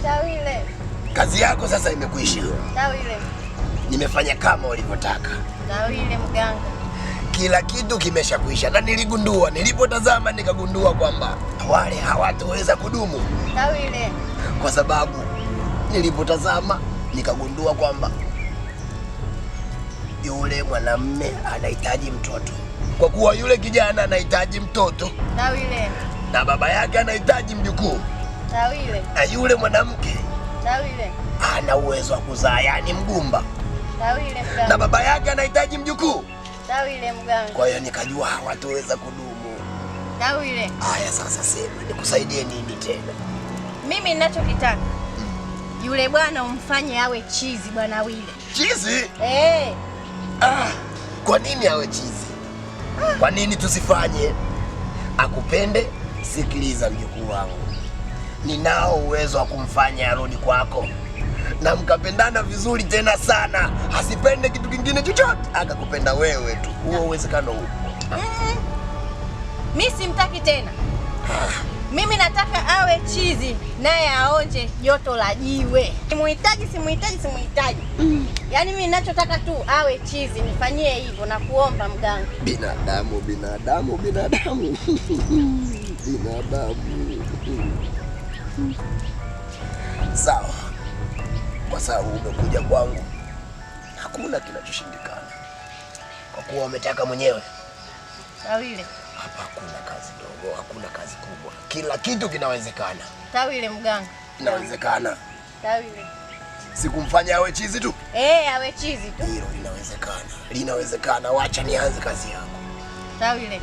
Tawile. Kazi yako sasa imekwisha. Tawile. Nimefanya kama ulivyotaka. Tawile mganga. Kila kitu kimeshakwisha na niligundua, nilipotazama nikagundua kwamba wale hawatoweza kudumu. Tawile. Kwa sababu nilipotazama nikagundua kwamba yule mwanamume anahitaji mtoto. Kwa kuwa yule kijana anahitaji mtoto. Tawile. Na baba yake anahitaji mjukuu. Tawile. Na yule mwanamke Tawile. ana uwezo wa kuzaa, yani mgumba. Tawile mganga. Na baba yake anahitaji mjukuu. Tawile mganga. Kwa hiyo nikajua hawatoweza kudumu. Tawile. Haya sasa sema, nikusaidie nini tena? Mimi ninachokitaka yule bwana umfanye awe chizi bwana Wile. Chizi? Kwa nini awe chizi? Kwa nini tusifanye akupende? Sikiliza mjukuu wangu, ninao uwezo wa kumfanya arudi kwako na mkapendana vizuri tena sana, asipende kitu kingine chochote, akakupenda wewe tu. Huo uwezekano upo. Mimi simtaki tena. Mimi nataka awe chizi naye aonje joto la jiwe. Simuhitaji. Yaani mimi ninachotaka tu awe chizi, nifanyie hivyo na kuomba mganga. Binadamu. Sawa. Kwa sababu umekuja kwangu, hakuna kinachoshindikana. Kwa kuwa umetaka mwenyewe. Tawile. Hapa hakuna kazi ndogo, hakuna kazi kubwa. Kila kitu kinawezekana. Tawile mganga. Inawezekana. Tawile. Sikumfanya awe chizi tu? Awe chizi tu. Hilo linawezekana. Wacha nianze kazi yako. Tawile.